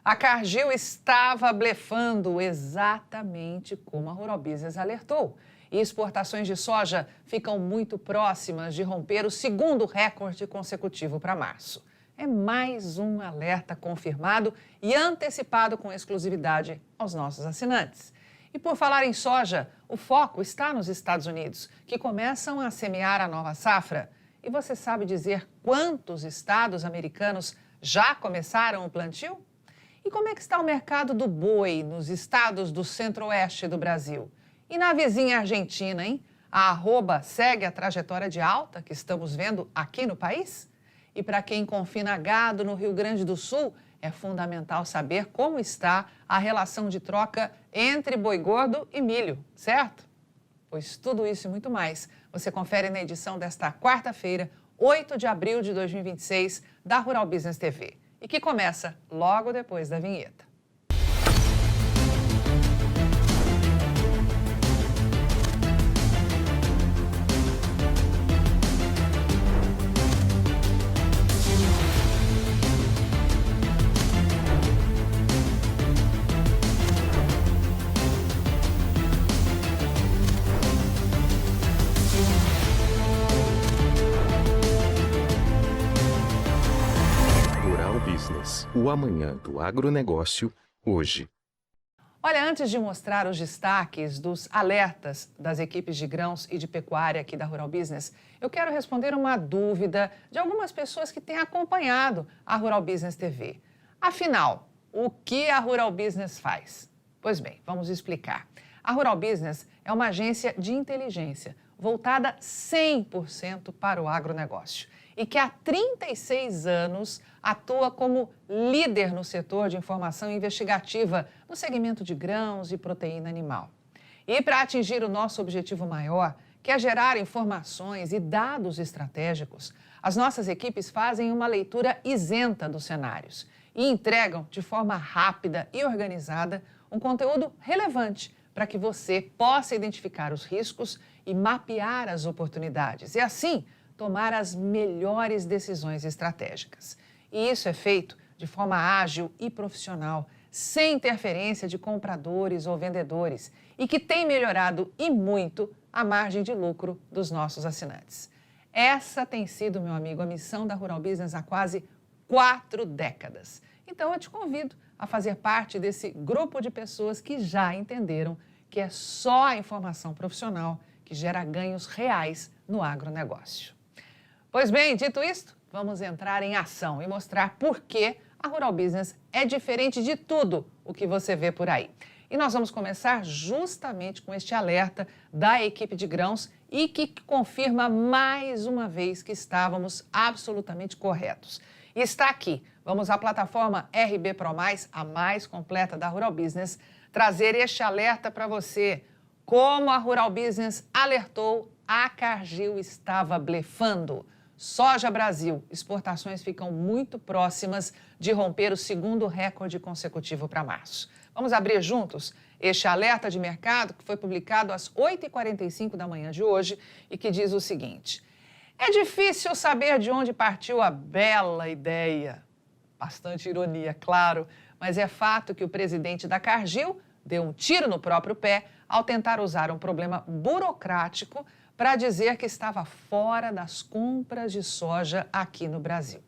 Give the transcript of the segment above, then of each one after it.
A Cargill estava blefando exatamente como a Rural Business alertou. E exportações de soja ficam muito próximas de romper o segundo recorde consecutivo para março. É mais um alerta confirmado e antecipado com exclusividade aos nossos assinantes. E por falar em soja, o foco está nos Estados Unidos, que começam a semear a nova safra. E você sabe dizer quantos estados americanos já começaram o plantio? E como é que está o mercado do boi nos estados do centro-oeste do Brasil? E na vizinha Argentina, hein? A arroba segue a trajetória de alta que estamos vendo aqui no país? E para quem confina gado no Rio Grande do Sul, é fundamental saber como está a relação de troca entre boi gordo e milho, certo? Pois tudo isso e muito mais você confere na edição desta quarta-feira, 8 de abril de 2026, da Rural Business TV. E que começa logo depois da vinheta. O amanhã do agronegócio, hoje. Olha, antes de mostrar os destaques dos alertas das equipes de grãos e de pecuária aqui da Rural Business, eu quero responder uma dúvida de algumas pessoas que têm acompanhado a Rural Business TV. Afinal, o que a Rural Business faz? Pois bem, vamos explicar. A Rural Business é uma agência de inteligência voltada 100% para o agronegócio e que há 36 anos atua como líder no setor de informação investigativa no segmento de grãos e proteína animal. E para atingir o nosso objetivo maior, que é gerar informações e dados estratégicos, as nossas equipes fazem uma leitura isenta dos cenários e entregam de forma rápida e organizada um conteúdo relevante para que você possa identificar os riscos e mapear as oportunidades e, assim, tomar as melhores decisões estratégicas. E isso é feito de forma ágil e profissional, sem interferência de compradores ou vendedores, e que tem melhorado e muito a margem de lucro dos nossos assinantes. Essa tem sido, meu amigo, a missão da Rural Business há quase 4 décadas. Então eu te convido a fazer parte desse grupo de pessoas que já entenderam que é só a informação profissional que gera ganhos reais no agronegócio. Pois bem, dito isto, vamos entrar em ação e mostrar por que a Rural Business é diferente de tudo o que você vê por aí. E nós vamos começar justamente com este alerta da equipe de grãos e que confirma mais uma vez que estávamos absolutamente corretos. E está aqui, vamos à plataforma RB Pro+, a mais completa da Rural Business, trazer este alerta para você. Como a Rural Business alertou, a Cargill estava blefando. Soja Brasil, exportações ficam muito próximas de romper o segundo recorde consecutivo para março. Vamos abrir juntos este alerta de mercado que foi publicado às 8h45 da manhã de hoje e que diz o seguinte: é difícil saber de onde partiu a bela ideia. Bastante ironia, claro, mas é fato que o presidente da Cargill deu um tiro no próprio pé ao tentar usar um problema burocrático para dizer que estava fora das compras de soja aqui no Brasil.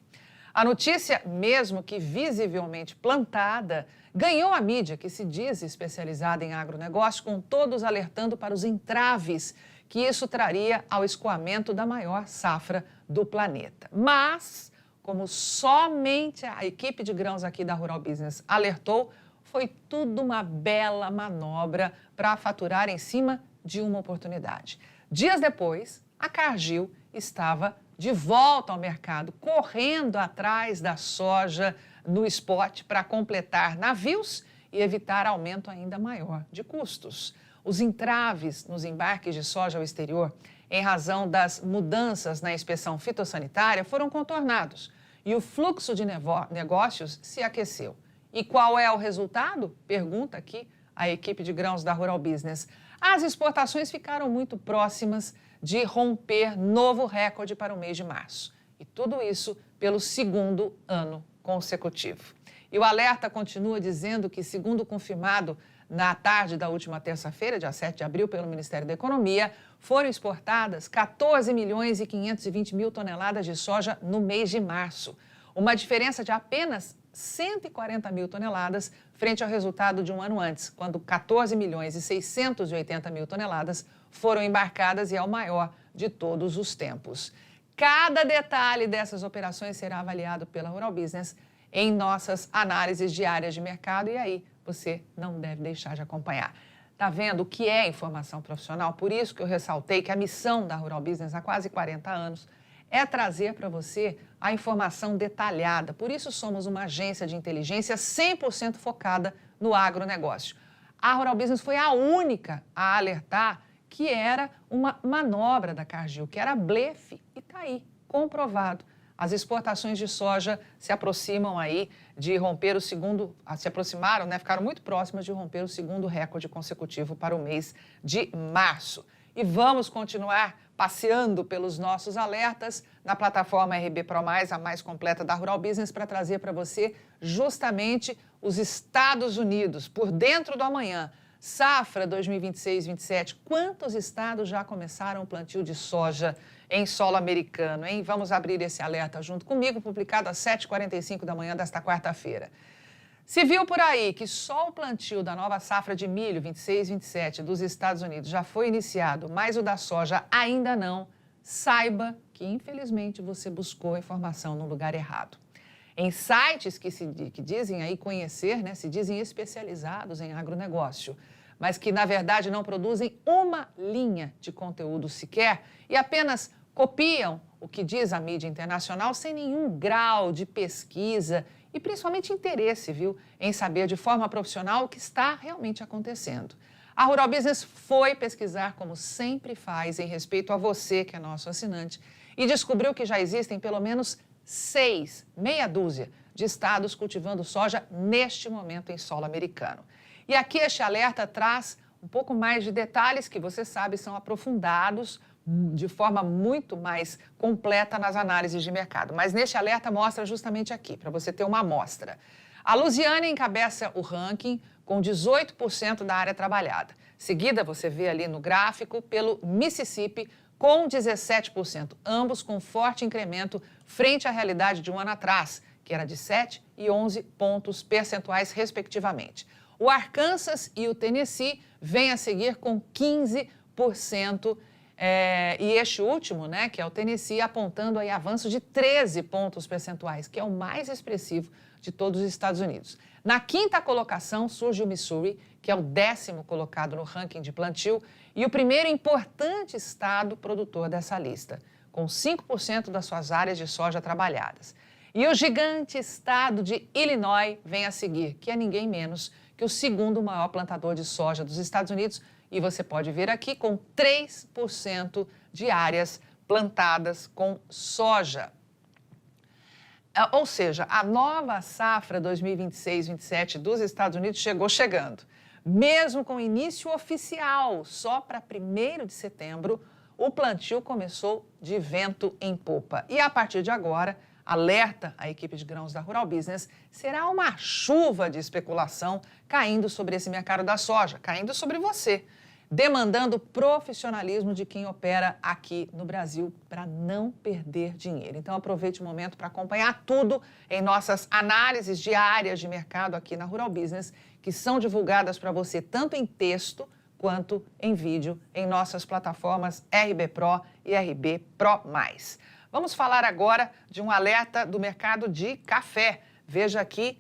A notícia, mesmo que visivelmente plantada, ganhou a mídia que se diz especializada em agronegócio, com todos alertando para os entraves que isso traria ao escoamento da maior safra do planeta. Mas, como somente a equipe de grãos aqui da Rural Business alertou, foi tudo uma bela manobra para faturar em cima de uma oportunidade. Dias depois, a Cargill estava de volta ao mercado, correndo atrás da soja no spot para completar navios e evitar aumento ainda maior de custos. Os entraves nos embarques de soja ao exterior, em razão das mudanças na inspeção fitossanitária, foram contornados e o fluxo de negócios se aqueceu. E qual é o resultado? Pergunta aqui a equipe de grãos da Rural Business. As exportações ficaram muito próximas de romper novo recorde para o mês de março. E tudo isso pelo segundo ano consecutivo. E o alerta continua dizendo que, segundo confirmado na tarde da última terça-feira, dia 7 de abril, pelo Ministério da Economia, foram exportadas 14 milhões e 520 mil toneladas de soja no mês de março. Uma diferença de apenas 140 mil toneladas frente ao resultado de um ano antes, quando 14 milhões e 680 mil toneladas foram embarcadas e é o maior de todos os tempos. Cada detalhe dessas operações será avaliado pela Rural Business em nossas análises diárias de mercado e aí você não deve deixar de acompanhar. Tá vendo o que é informação profissional? Por isso que eu ressaltei que a missão da Rural Business há quase 40 anos é trazer para você a informação detalhada. Por isso somos uma agência de inteligência 100% focada no agronegócio. A Rural Business foi a única a alertar que era uma manobra da Cargill, que era blefe, e está aí, comprovado. As exportações de soja se aproximam aí de romper o segundo, se aproximaram, né? Ficaram muito próximas de romper o segundo recorde consecutivo para o mês de março. E vamos continuar passeando pelos nossos alertas na plataforma RB Pro+, a mais completa da Rural Business, para trazer para você justamente os Estados Unidos, por dentro do amanhã. Safra 2026-27, quantos estados já começaram o plantio de soja em solo americano, hein? Vamos abrir esse alerta junto comigo, publicado às 7h45 da manhã desta quarta-feira. Se viu por aí que só o plantio da nova safra de milho 26-27 dos Estados Unidos já foi iniciado, mas o da soja ainda não, saiba que, infelizmente, você buscou a informação no lugar errado. Em sites que dizem aí conhecer, né, se dizem especializados em agronegócio, mas que, na verdade, não produzem uma linha de conteúdo sequer e apenas copiam o que diz a mídia internacional sem nenhum grau de pesquisa e principalmente interesse, viu, em saber de forma profissional o que está realmente acontecendo. A Rural Business foi pesquisar, como sempre faz, em respeito a você, que é nosso assinante, e descobriu que já existem pelo menos meia dúzia de estados cultivando soja neste momento em solo americano. E aqui este alerta traz um pouco mais de detalhes que, você sabe, são aprofundados de forma muito mais completa nas análises de mercado. Mas neste alerta mostra justamente aqui, para você ter uma amostra. A Louisiana encabeça o ranking com 18% da área trabalhada. Seguida, você vê ali no gráfico, pelo Mississippi, com 17%, ambos com forte incremento frente à realidade de um ano atrás, que era de 7 e 11 pontos percentuais, respectivamente. O Arkansas e o Tennessee vêm a seguir com 15%, e este último, né, que é o Tennessee, apontando aí avanço de 13 pontos percentuais, que é o mais expressivo de todos os Estados Unidos. Na quinta colocação surge o Missouri, que é o 10º colocado no ranking de plantio e o primeiro importante estado produtor dessa lista, com 5% das suas áreas de soja trabalhadas. E o gigante estado de Illinois vem a seguir, que é ninguém menos que o segundo maior plantador de soja dos Estados Unidos, e você pode ver aqui com 3% de áreas plantadas com soja. Ou seja, a nova safra 2026-27 dos Estados Unidos chegando. Mesmo com início oficial, só para 1º de setembro, o plantio começou de vento em popa. E a partir de agora, alerta a equipe de grãos da Rural Business, será uma chuva de especulação caindo sobre esse mercado da soja, caindo sobre você, demandando profissionalismo de quem opera aqui no Brasil para não perder dinheiro. Então, aproveite o momento para acompanhar tudo em nossas análises diárias de mercado aqui na Rural Business, que são divulgadas para você tanto em texto quanto em vídeo em nossas plataformas RB Pro e RB Pro+. Vamos falar agora de um alerta do mercado de café. Veja aqui,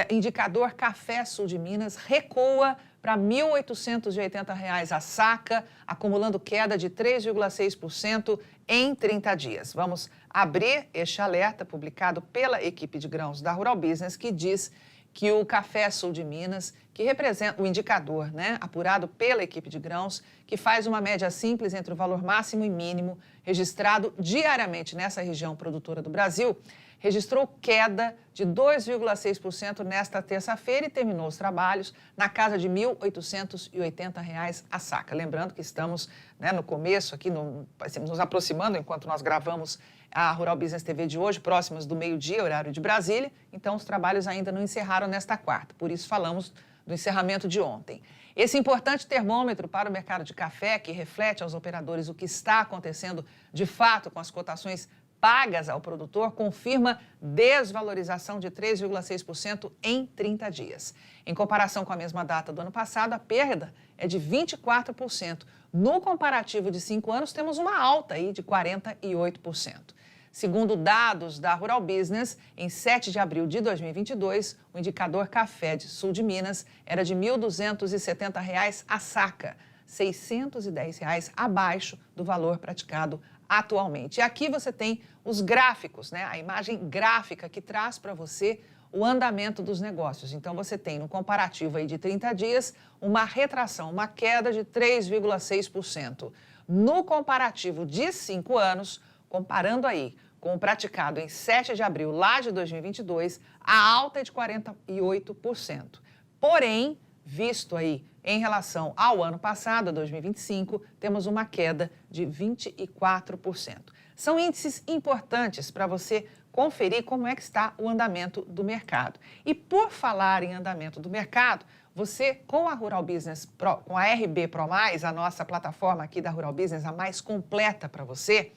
indicador Café Sul de Minas recua para R$ 1.880 a saca, acumulando queda de 3,6% em 30 dias. Vamos abrir este alerta publicado pela equipe de grãos da Rural Business, que diz que o Café Sul de Minas, que representa o indicador, né, apurado pela equipe de grãos, que faz uma média simples entre o valor máximo e mínimo registrado diariamente nessa região produtora do Brasil, registrou queda de 2,6% nesta terça-feira e terminou os trabalhos na casa de R$ 1.880 a saca. Lembrando que estamos, no começo aqui, nos aproximando enquanto nós gravamos a Rural Business TV de hoje, próximas do meio-dia, horário de Brasília. Então, os trabalhos ainda não encerraram nesta quarta, por isso falamos do encerramento de ontem. Esse importante termômetro para o mercado de café, que reflete aos operadores o que está acontecendo de fato com as cotações pagas ao produtor, confirma desvalorização de 3,6% em 30 dias. Em comparação com a mesma data do ano passado, a perda é de 24%. No comparativo de 5 anos, temos uma alta aí de 48%. Segundo dados da Rural Business, em 7 de abril de 2022, o indicador café de sul de Minas era de R$ 1.270 a saca, R$ 610 abaixo do valor praticado atualmente. E aqui você tem os gráficos, a imagem gráfica que traz para você o andamento dos negócios. Então, você tem no comparativo aí de 30 dias uma retração, uma queda de 3,6%. No comparativo de 5 anos, comparando aí com o praticado em 7 de abril lá de 2022, a alta é de 48%. Porém, visto aí em relação ao ano passado, 2025, temos uma queda de 24%. São índices importantes para você conferir como é que está o andamento do mercado. E por falar em andamento do mercado, você, com a Rural Business Pro, com a RB Pro+, a nossa plataforma aqui da Rural Business, a mais completa para você,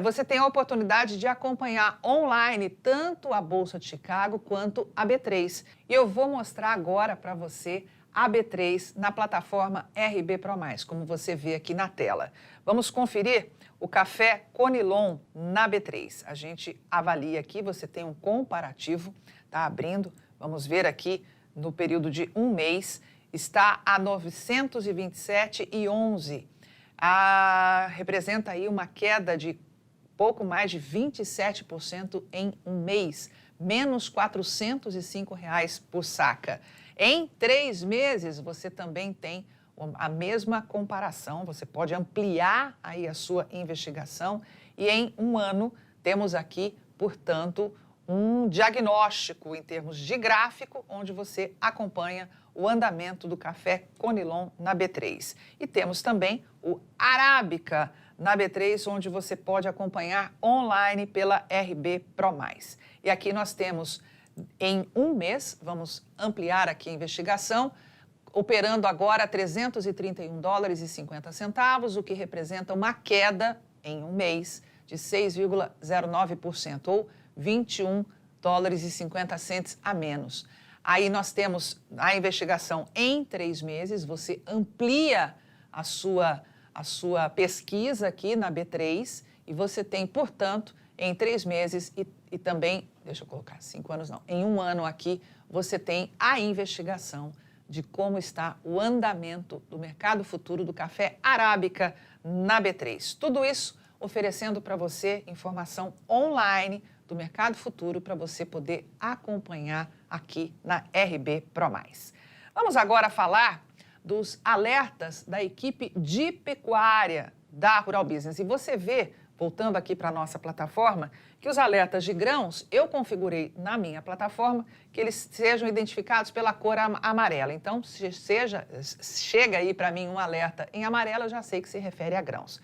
você tem a oportunidade de acompanhar online tanto a Bolsa de Chicago quanto a B3. E eu vou mostrar agora para você a B3 na plataforma RB Pro+, como você vê aqui na tela. Vamos conferir o café Conilon na B3. A gente avalia aqui, você tem um comparativo, tá abrindo, vamos ver aqui no período de um mês, está a 927,11. Representa aí uma queda de pouco mais de 27% em um mês, menos R$ 405 por saca. Em 3 meses, você também tem a mesma comparação, você pode ampliar aí a sua investigação e em um ano temos aqui, portanto, um diagnóstico em termos de gráfico, onde você acompanha o andamento do café Conilon na B3. E temos também o Arábica na B3, onde você pode acompanhar online pela RB Pro+. E aqui nós temos, em um mês, vamos ampliar aqui a investigação, operando agora a $331,50, o que representa uma queda em um mês de 6,09%, ou $21,50 a menos. Aí nós temos a investigação em 3 meses, você amplia a sua pesquisa aqui na B3 e você tem, portanto, em 3 meses e também, deixa eu colocar 5 anos não, em um ano aqui você tem a investigação de como está o andamento do mercado futuro do café Arábica na B3. Tudo isso oferecendo para você informação online do mercado futuro para você poder acompanhar aqui na RB Pro+. Vamos agora falar dos alertas da equipe de pecuária da Rural Business. E você vê, voltando aqui para a nossa plataforma, que os alertas de grãos, eu configurei na minha plataforma que eles sejam identificados pela cor amarela. Então, se chega aí para mim um alerta em amarelo, eu já sei que se refere a grãos.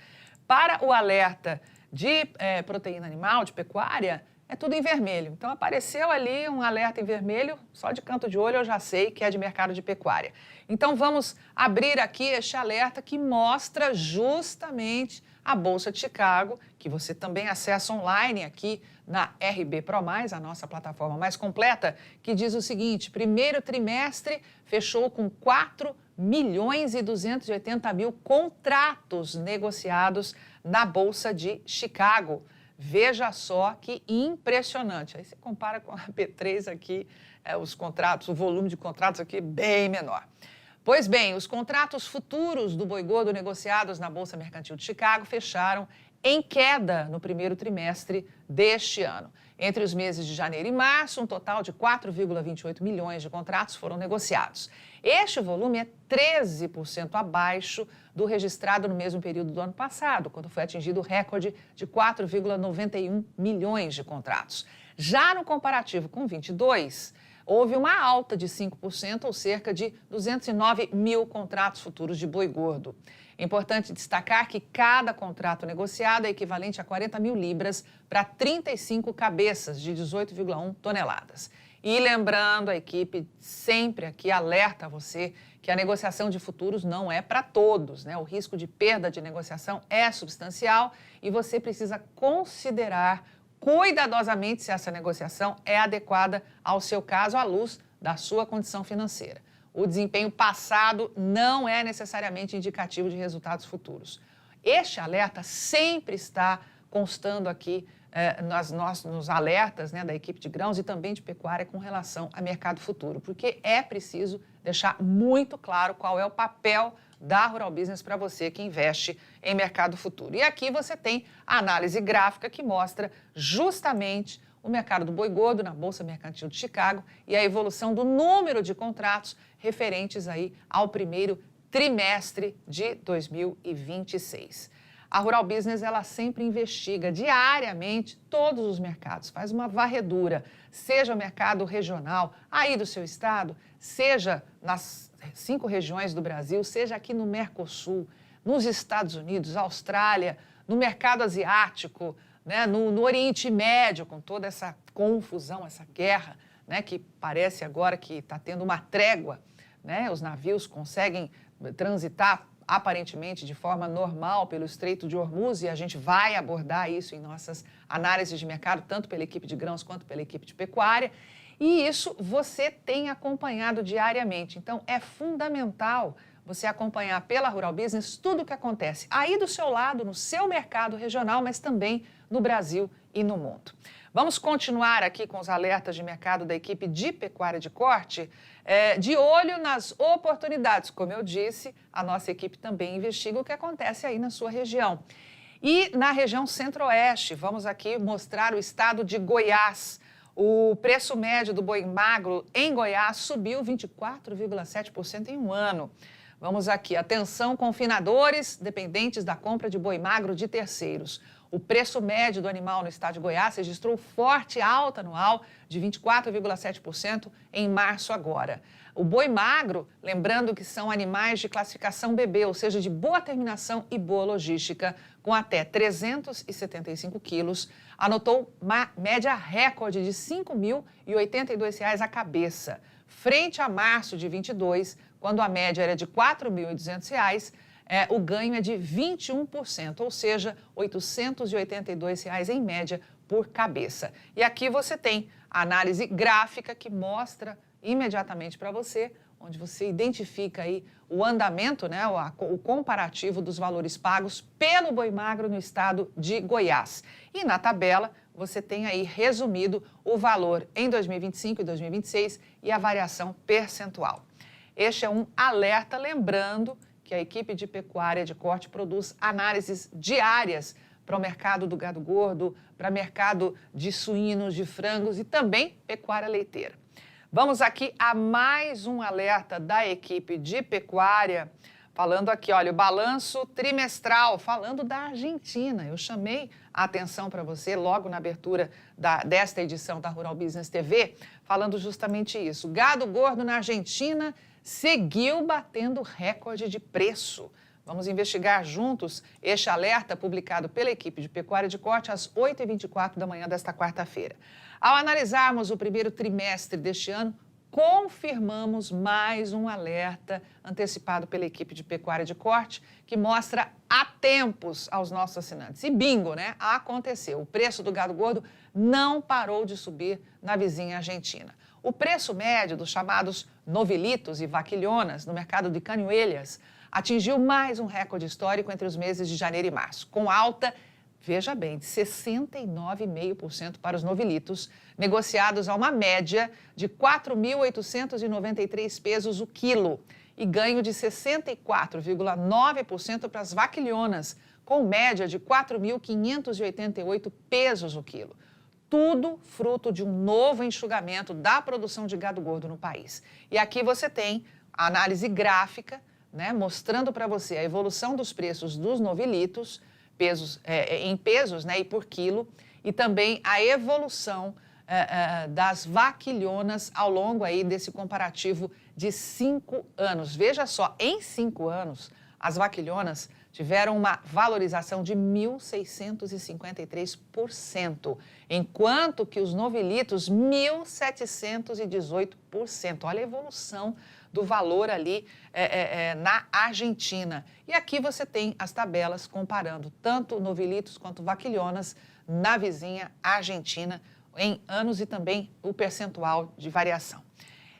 Para o alerta de proteína animal, de pecuária, é tudo em vermelho. Então, apareceu ali um alerta em vermelho, só de canto de olho eu já sei que é de mercado de pecuária. Então, vamos abrir aqui este alerta que mostra justamente a Bolsa de Chicago, que você também acessa online aqui na RB Pro+, a nossa plataforma mais completa, que diz o seguinte: primeiro trimestre fechou com 4.280.000 contratos negociados na Bolsa de Chicago. Veja só que impressionante. Aí você compara com a P3 aqui, os contratos, o volume de contratos aqui é bem menor. Pois bem, os contratos futuros do boi gordo negociados na Bolsa Mercantil de Chicago fecharam em queda no primeiro trimestre deste ano. Entre os meses de janeiro e março, um total de 4,28 milhões de contratos foram negociados. Este volume é 13% abaixo do registrado no mesmo período do ano passado, quando foi atingido o recorde de 4,91 milhões de contratos. Já no comparativo com 22, houve uma alta de 5%, ou cerca de 209 mil contratos futuros de boi gordo. É importante destacar que cada contrato negociado é equivalente a 40 mil libras para 35 cabeças de 18,1 toneladas. E lembrando, a equipe sempre aqui alerta você que a negociação de futuros não é para todos, né? O risco de perda de negociação é substancial e você precisa considerar cuidadosamente se essa negociação é adequada ao seu caso, à luz da sua condição financeira. O desempenho passado não é necessariamente indicativo de resultados futuros. Este alerta sempre está constando aqui nos alertas, né, da equipe de grãos e também de pecuária com relação a mercado futuro, porque é preciso deixar muito claro qual é o papel da Rural Business para você que investe em mercado futuro. E aqui você tem a análise gráfica que mostra justamente o mercado do boi gordo na Bolsa Mercantil de Chicago e a evolução do número de contratos referentes aí ao primeiro trimestre de 2026. A Rural Business, ela sempre investiga diariamente todos os mercados, faz uma varredura, seja o mercado regional aí do seu estado, seja nas 5 regiões do Brasil, seja aqui no Mercosul, nos Estados Unidos, Austrália, no mercado asiático, né, no Oriente Médio, com toda essa confusão, essa guerra, né, que parece agora que está tendo uma trégua, né, os navios conseguem transitar aparentemente de forma normal pelo Estreito de Hormuz e a gente vai abordar isso em nossas análises de mercado, tanto pela equipe de grãos quanto pela equipe de pecuária. E isso você tem acompanhado diariamente. Então, é fundamental você acompanhar pela Rural Business tudo o que acontece aí do seu lado, no seu mercado regional, mas também no Brasil e no mundo. Vamos continuar aqui com os alertas de mercado da equipe de pecuária de corte, de olho nas oportunidades. Como eu disse, a nossa equipe também investiga o que acontece aí na sua região. E na região centro-oeste, vamos aqui mostrar o estado de Goiás. O preço médio do boi magro em Goiás subiu 24,7% em um ano. Vamos aqui, atenção confinadores dependentes da compra de boi magro de terceiros. O preço médio do animal no estado de Goiás registrou forte alta anual de 24,7% em março agora. O boi magro, lembrando que são animais de classificação BB, ou seja, de boa terminação e boa logística, com até 375 quilos, anotou uma média recorde de R$ 5.082 a cabeça, frente a março de 22, quando a média era de R$ 4.200, o ganho é de 21%, ou seja, R$ 882 em média por cabeça. E aqui você tem a análise gráfica que mostra imediatamente para você, onde você identifica aí o andamento, né, o comparativo dos valores pagos pelo boi magro no estado de Goiás. E na tabela você tem aí resumido o valor em 2025 e 2026 e a variação percentual. Este é um alerta, lembrando que a equipe de pecuária de corte produz análises diárias para o mercado do gado gordo, para o mercado de suínos, de frangos e também pecuária leiteira. Vamos aqui a mais um alerta da equipe de pecuária, falando aqui, olha, o balanço trimestral, falando da Argentina. Eu chamei a atenção para você logo na abertura desta edição da Rural Business TV, falando justamente isso. Gado gordo na Argentina seguiu batendo recorde de preço. Vamos investigar juntos este alerta publicado pela equipe de pecuária de corte às 8h24 da manhã desta quarta-feira. Ao analisarmos o primeiro trimestre deste ano, confirmamos mais um alerta antecipado pela equipe de pecuária de corte, que mostra há tempos aos nossos assinantes. E bingo, né? Aconteceu. O preço do gado gordo não parou de subir na vizinha Argentina. O preço médio dos chamados novelitos e vaquilhonas no mercado de Cañuelas atingiu mais um recorde histórico entre os meses de janeiro e março, com alta, veja bem, de 69,5% para os novelitos, negociados a uma média de R$ 4.893 pesos o quilo, e ganho de 64,9% para as vaquilhonas, com média de R$ 4.588 pesos o quilo. Tudo fruto de um novo enxugamento da produção de gado gordo no país. E aqui você tem a análise gráfica, né, mostrando para você a evolução dos preços dos novelitos, em pesos, né, e por quilo, e também a evolução das vaquilhonas ao longo aí desse comparativo de 5 anos. Veja só, em 5 anos, as vaquilhonas tiveram uma valorização de 1.653%, enquanto que os novelitos, 1.718%. Olha a evolução do valor ali na Argentina. E aqui você tem as tabelas comparando tanto novelitos quanto vaquilhonas na vizinha Argentina em anos e também o percentual de variação.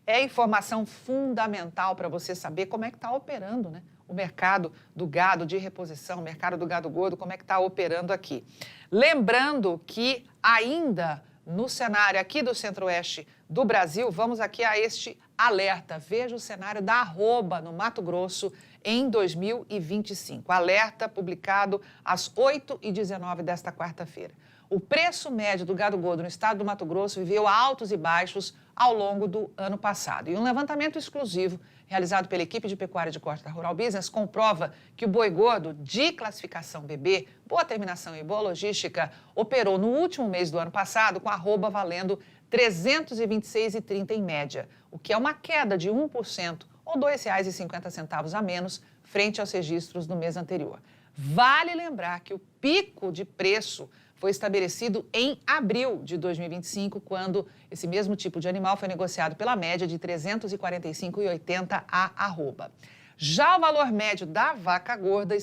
É informação fundamental para você saber como é que está operando, né? O mercado do gado de reposição, o mercado do gado gordo, como é que está operando aqui. Lembrando que ainda no cenário aqui do Centro-Oeste do Brasil, vamos aqui a este alerta. Veja o cenário da arroba no Mato Grosso em 2025. Alerta publicado às 8h19 desta quarta-feira. O preço médio do gado gordo no estado do Mato Grosso viveu altos e baixos ao longo do ano passado. E um levantamento exclusivo realizado pela equipe de pecuária de corte da Rural Business comprova que o boi gordo de classificação BB, boa terminação e boa logística, operou no último mês do ano passado com arroba valendo R$ 326,30 em média, o que é uma queda de 1% ou R$ 2,50 a menos frente aos registros do mês anterior. Vale lembrar que o pico de preço foi estabelecido em abril de 2025, quando esse mesmo tipo de animal foi negociado pela média de R$ 345,80 a arroba. Já o valor médio da vaca gorda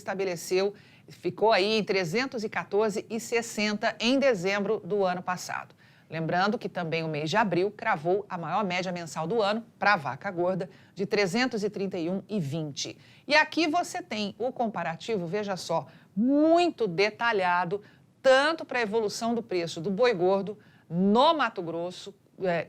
ficou aí em R$ 314,60 em dezembro do ano passado. Lembrando que também o mês de abril cravou a maior média mensal do ano para a vaca gorda, de R$ 331,20. E aqui você tem o comparativo, veja só, muito detalhado, tanto para a evolução do preço do boi gordo no Mato Grosso,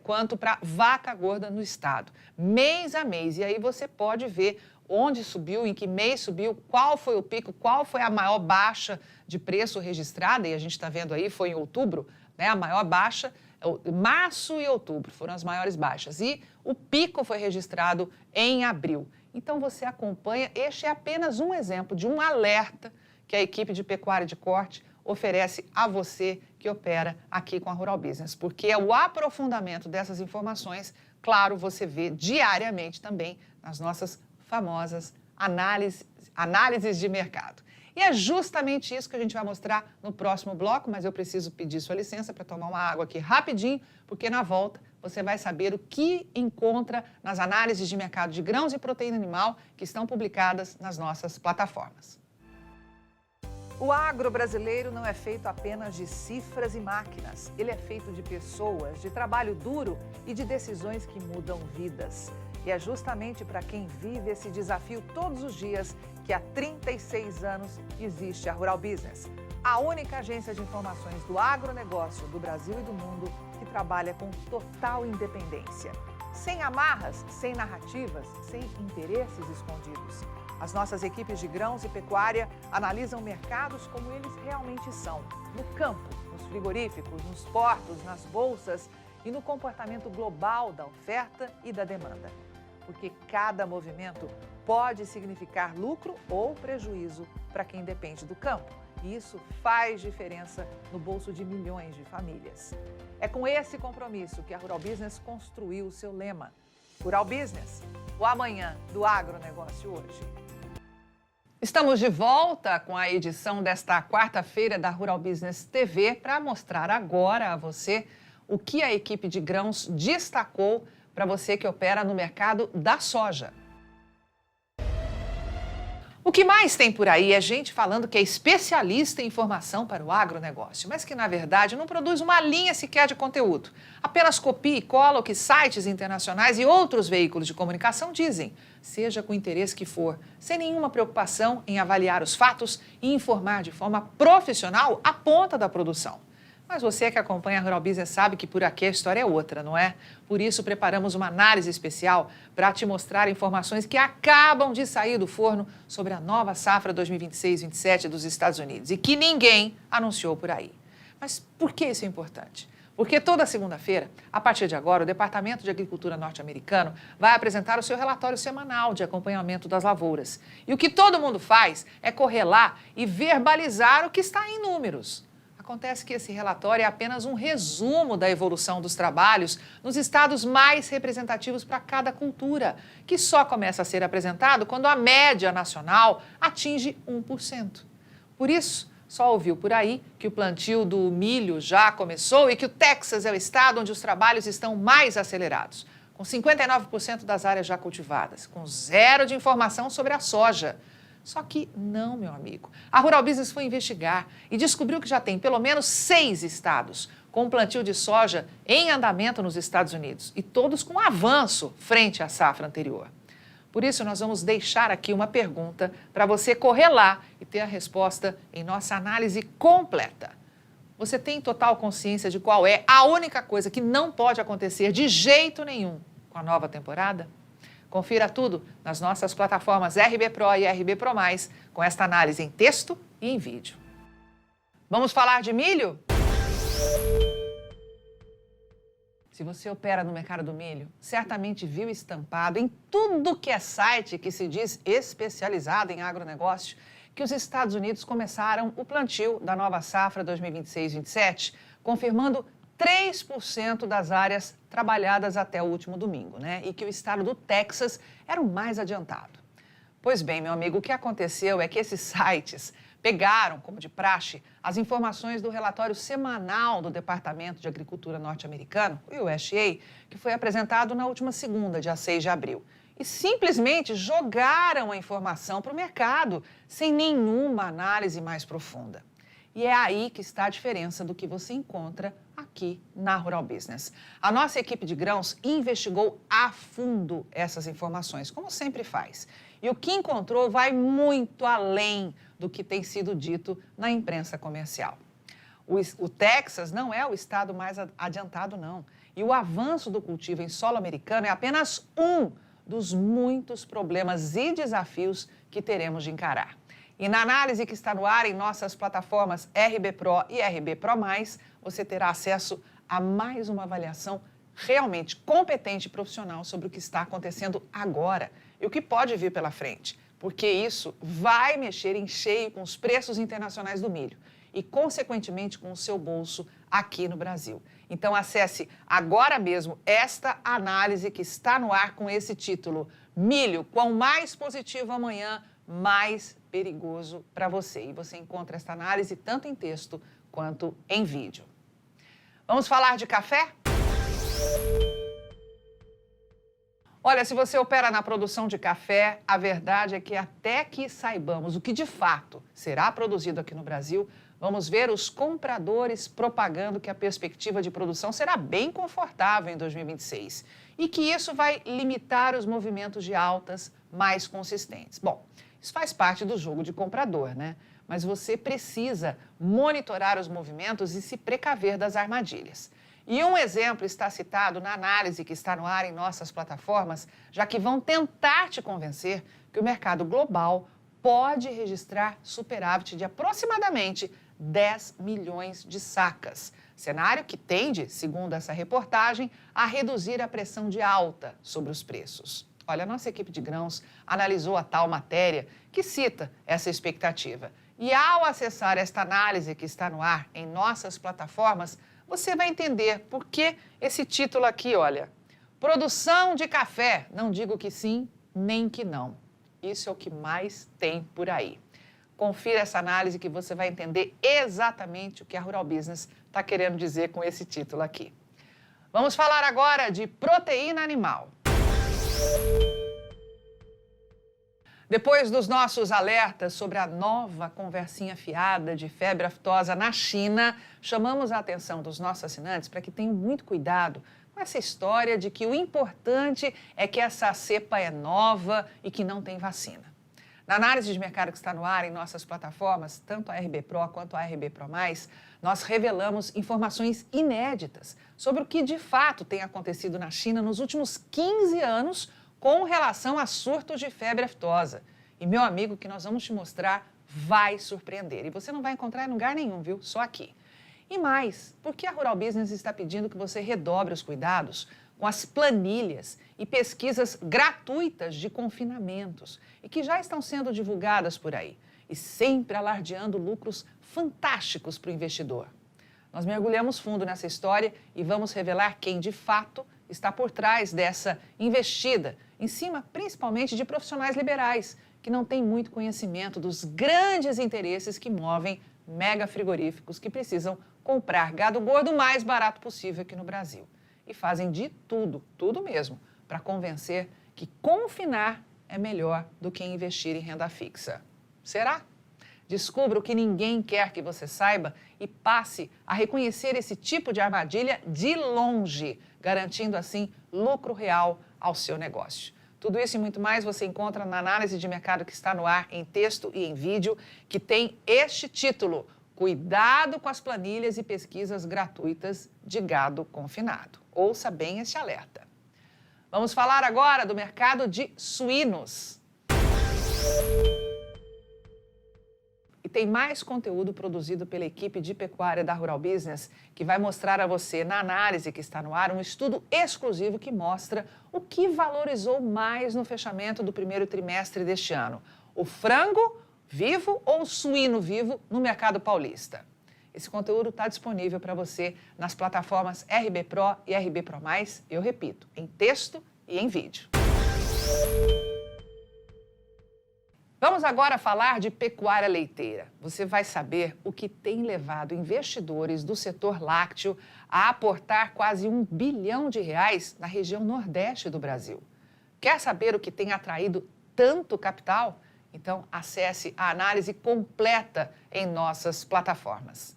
quanto para vaca gorda no estado, mês a mês. E aí você pode ver onde subiu, em que mês subiu, qual foi o pico, qual foi a maior baixa de preço registrada, e a gente está vendo aí, foi em outubro, né, a maior baixa, março e outubro foram as maiores baixas, e o pico foi registrado em abril. Então você acompanha, este é apenas um exemplo de um alerta que a equipe de pecuária de corte oferece a você que opera aqui com a Rural Business, porque é o aprofundamento dessas informações, claro, você vê diariamente também nas nossas famosas análises de mercado. E é justamente isso que a gente vai mostrar no próximo bloco, mas eu preciso pedir sua licença para tomar uma água aqui rapidinho, porque na volta você vai saber o que encontra nas análises de mercado de grãos e proteína animal que estão publicadas nas nossas plataformas. O agro brasileiro não é feito apenas de cifras e máquinas. Ele é feito de pessoas, de trabalho duro e de decisões que mudam vidas. E é justamente para quem vive esse desafio todos os dias que há 36 anos existe a Rural Business, a única agência de informações do agronegócio do Brasil e do mundo que trabalha com total independência. Sem amarras, sem narrativas, sem interesses escondidos. As nossas equipes de grãos e pecuária analisam mercados como eles realmente são, no campo, nos frigoríficos, nos portos, nas bolsas e no comportamento global da oferta e da demanda. Porque cada movimento pode significar lucro ou prejuízo para quem depende do campo. E isso faz diferença no bolso de milhões de famílias. É com esse compromisso que a Rural Business construiu o seu lema. Rural Business, o amanhã do agronegócio hoje. Estamos de volta com a edição desta quarta-feira da Rural Business TV para mostrar agora a você o que a equipe de grãos destacou para você que opera no mercado da soja. O que mais tem por aí é gente falando que é especialista em informação para o agronegócio, mas que, na verdade, não produz uma linha sequer de conteúdo. Apenas copia e cola o que sites internacionais e outros veículos de comunicação dizem, seja com o interesse que for, sem nenhuma preocupação em avaliar os fatos e informar de forma profissional a ponta da produção. Mas você que acompanha a Rural Business sabe que por aqui a história é outra, não é? Por isso, preparamos uma análise especial para te mostrar informações que acabam de sair do forno sobre a nova safra 2026-27 dos Estados Unidos e que ninguém anunciou por aí. Mas por que isso é importante? Porque toda segunda-feira, a partir de agora, o Departamento de Agricultura norte-americano vai apresentar o seu relatório semanal de acompanhamento das lavouras. E o que todo mundo faz é correr lá e verbalizar o que está em números. Acontece que esse relatório é apenas um resumo da evolução dos trabalhos nos estados mais representativos para cada cultura, que só começa a ser apresentado quando a média nacional atinge 1%. Por isso, só ouviu por aí que o plantio do milho já começou e que o Texas é o estado onde os trabalhos estão mais acelerados, com 59% das áreas já cultivadas, com zero de informação sobre a soja. Só que não, meu amigo. A Rural Business foi investigar e descobriu que já tem pelo menos 6 estados com plantio de soja em andamento nos Estados Unidos e todos com avanço frente à safra anterior. Por isso, nós vamos deixar aqui uma pergunta para você correr lá e ter a resposta em nossa análise completa. Você tem total consciência de qual é a única coisa que não pode acontecer de jeito nenhum com a nova temporada? Confira tudo nas nossas plataformas RB Pro e RB Pro+, com esta análise em texto e em vídeo. Vamos falar de milho? Se você opera no mercado do milho, certamente viu estampado em tudo que é site que se diz especializado em agronegócio que os Estados Unidos começaram o plantio da nova safra 2026-27, confirmando 3% das áreas trabalhadas até o último domingo, né? E que o estado do Texas era o mais adiantado. Pois bem, meu amigo, o que aconteceu é que esses sites pegaram, como de praxe, as informações do relatório semanal do Departamento de Agricultura norte-americano, o USDA, que foi apresentado na última segunda, dia 6 de abril. E simplesmente jogaram a informação para o mercado, sem nenhuma análise mais profunda. E é aí que está a diferença do que você encontra aqui na Rural Business. A nossa equipe de grãos investigou a fundo essas informações, como sempre faz. E o que encontrou vai muito além do que tem sido dito na imprensa comercial. O Texas não é o estado mais adiantado, não. E o avanço do cultivo em solo americano é apenas um dos muitos problemas e desafios que teremos de encarar. E na análise que está no ar em nossas plataformas RB Pro e RB Pro+, você terá acesso a mais uma avaliação realmente competente e profissional sobre o que está acontecendo agora e o que pode vir pela frente, porque isso vai mexer em cheio com os preços internacionais do milho e, consequentemente, com o seu bolso aqui no Brasil. Então, acesse agora mesmo esta análise que está no ar com esse título: Milho, quão mais positivo amanhã, mais perigoso para você. E você encontra esta análise tanto em texto quanto em vídeo. Vamos falar de café? Olha, se você opera na produção de café, a verdade é que até que saibamos o que de fato será produzido aqui no Brasil, vamos ver os compradores propagando que a perspectiva de produção será bem confortável em 2026 e que isso vai limitar os movimentos de altas mais consistentes. Bom, isso faz parte do jogo de comprador, né? Mas você precisa monitorar os movimentos e se precaver das armadilhas. E um exemplo está citado na análise que está no ar em nossas plataformas, já que vão tentar te convencer que o mercado global pode registrar superávit de aproximadamente 10 milhões de sacas. Cenário que tende, segundo essa reportagem, a reduzir a pressão de alta sobre os preços. Olha, a nossa equipe de grãos analisou a tal matéria que cita essa expectativa. E ao acessar esta análise que está no ar em nossas plataformas, você vai entender por que esse título aqui, olha, produção de café, não digo que sim, nem que não. Isso é o que mais tem por aí. Confira essa análise que você vai entender exatamente o que a Rural Business está querendo dizer com esse título aqui. Vamos falar agora de proteína animal. Depois dos nossos alertas sobre a nova conversinha fiada de febre aftosa na China, chamamos a atenção dos nossos assinantes para que tenham muito cuidado com essa história de que o importante é que essa cepa é nova e que não tem vacina. Na análise de mercado que está no ar em nossas plataformas, tanto a RB Pro quanto a RB Pro+, nós revelamos informações inéditas sobre o que de fato tem acontecido na China nos últimos 15 anos com relação a surtos de febre aftosa. E, meu amigo, o que nós vamos te mostrar vai surpreender. E você não vai encontrar em lugar nenhum, viu? Só aqui. E mais, porque a Rural Business está pedindo que você redobre os cuidados com as planilhas e pesquisas gratuitas de confinamentos e que já estão sendo divulgadas por aí. e sempre alardeando lucros fantásticos para o investidor. Nós mergulhamos fundo nessa história e vamos revelar quem, de fato, está por trás dessa investida, em cima principalmente de profissionais liberais, que não têm muito conhecimento dos grandes interesses que movem mega frigoríficos que precisam comprar gado gordo o mais barato possível aqui no Brasil. E fazem de tudo, tudo mesmo, para convencer que confinar é melhor do que investir em renda fixa. Será? Descubra o que ninguém quer que você saiba e passe a reconhecer esse tipo de armadilha de longe, garantindo assim lucro real ao seu negócio. Tudo isso e muito mais você encontra na análise de mercado que está no ar em texto e em vídeo, que tem este título: Cuidado com as planilhas e pesquisas gratuitas de gado confinado. Ouça bem este alerta. Vamos falar agora do mercado de suínos. E tem mais conteúdo produzido pela equipe de pecuária da Rural Business que vai mostrar a você, na análise que está no ar, um estudo exclusivo que mostra o que valorizou mais no fechamento do primeiro trimestre deste ano: o frango vivo ou o suíno vivo no mercado paulista. Esse conteúdo está disponível para você nas plataformas RB Pro e RB Pro+, eu repito, em texto e em vídeo. Vamos agora falar de pecuária leiteira. Você vai saber o que tem levado investidores do setor lácteo a aportar quase R$ 1 bilhão na região nordeste do Brasil. Quer saber o que tem atraído tanto capital? Então, acesse a análise completa em nossas plataformas.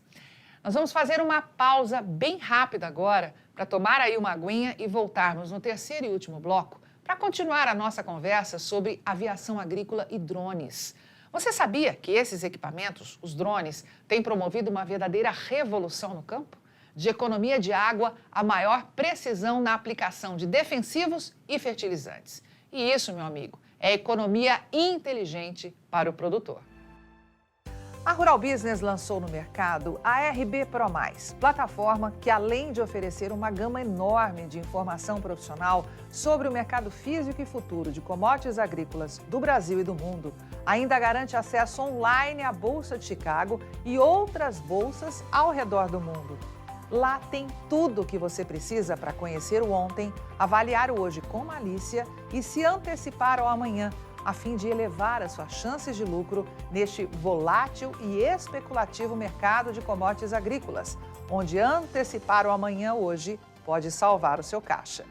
Nós vamos fazer uma pausa bem rápida agora para tomar aí uma aguinha e voltarmos no terceiro e último bloco para continuar a nossa conversa sobre aviação agrícola e drones. Você sabia que esses equipamentos, os drones, têm promovido uma verdadeira revolução no campo? De economia de água a maior precisão na aplicação de defensivos e fertilizantes. E isso, meu amigo, é economia inteligente para o produtor. A Rural Business lançou no mercado a RB Pro+, plataforma que, além de oferecer uma gama enorme de informação profissional sobre o mercado físico e futuro de commodities agrícolas do Brasil e do mundo, ainda garante acesso online à Bolsa de Chicago e outras bolsas ao redor do mundo. Lá tem tudo o que você precisa para conhecer o ontem, avaliar o hoje com malícia e se antecipar ao amanhã, a fim de elevar as suas chances de lucro neste volátil e especulativo mercado de commodities agrícolas, onde antecipar o amanhã hoje pode salvar o seu caixa.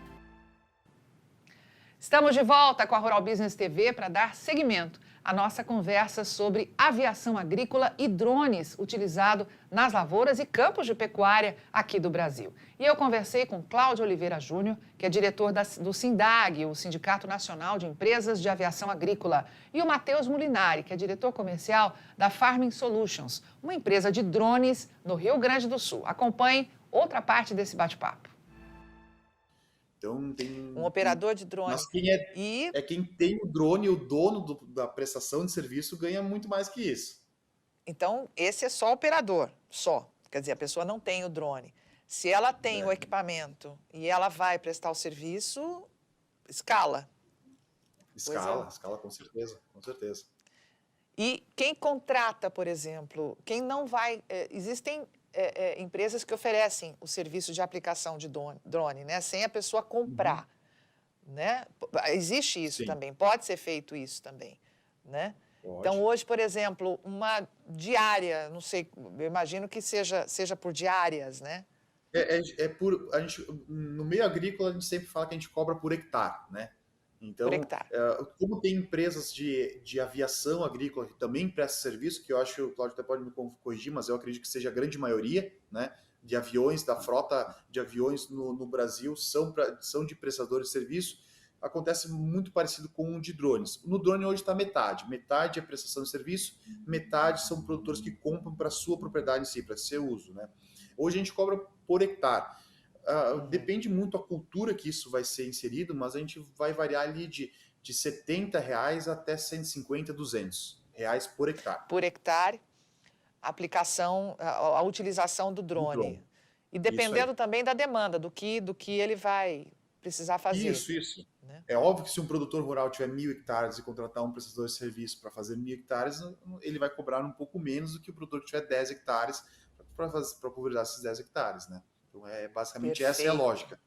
Estamos de volta com a Rural Business TV para dar seguimento à nossa conversa sobre aviação agrícola e drones utilizado nas lavouras e campos de pecuária aqui do Brasil. E eu conversei com Cláudio Oliveira Júnior, que é diretor do SINDAG, o Sindicato Nacional de Empresas de Aviação Agrícola, e o Matheus Molinari, que é diretor comercial da Farming Solutions, uma empresa de drones no Rio Grande do Sul. Acompanhe outra parte desse bate-papo. Então, tem um operador de drone. Mas quem tem o drone, o dono da prestação de serviço, ganha muito mais que isso. Então, esse é só operador, só. Quer dizer, a pessoa não tem o drone. Se ela tem o equipamento e ela vai prestar o serviço, escala. Escala, com certeza, com certeza. E quem contrata, por exemplo, quem não vai... existem empresas que oferecem o serviço de aplicação de drone, né? Sem a pessoa comprar, né? Existe isso também, pode ser feito isso também, né? Pode. Então, hoje, por exemplo, uma diária, não sei, eu imagino que seja por diárias, né? No meio agrícola, a gente sempre fala que a gente cobra por hectare, né? Então, como tem empresas de aviação agrícola que também prestam serviço, que eu acho que o Cláudio até pode me corrigir, mas eu acredito que seja a grande maioria, né, de aviões, da frota de aviões no Brasil são de prestadores de serviço, acontece muito parecido com o de drones. No drone hoje está metade é prestação de serviço, metade são produtores que compram para sua propriedade em si, para seu uso, né? Hoje a gente cobra por hectare. Depende muito da cultura que isso vai ser inserido, mas a gente vai variar ali de R$70 até 150, R$200 por hectare. Por hectare, a utilização do drone. E dependendo também da demanda, do que ele vai precisar fazer. Isso. né? É óbvio que se um produtor rural tiver 1.000 hectares e contratar um prestador de serviço para fazer 1.000 hectares, ele vai cobrar um pouco menos do que o produtor que tiver 10 hectares para pulverizar esses 10 hectares, né? Então, basicamente essa é a Perfeito. lógica.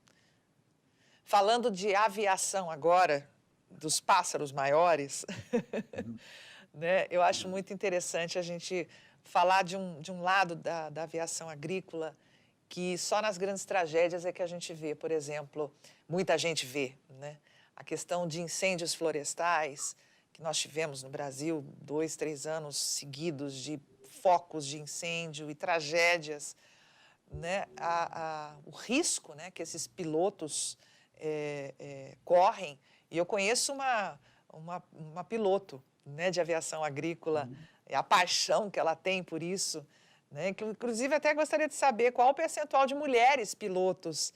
Falando de aviação agora, dos pássaros maiores, né? Eu acho muito interessante a gente falar de um lado da aviação agrícola que só nas grandes tragédias é que a gente vê, por exemplo, muita gente vê, né? A questão de incêndios florestais, que nós tivemos no Brasil 2, 3 anos seguidos de focos de incêndio e tragédias, né? O risco, né, que esses pilotos correm. E eu conheço uma piloto, né, de aviação agrícola, a paixão que ela tem por isso, né? Inclusive, até gostaria de saber qual o percentual de mulheres pilotos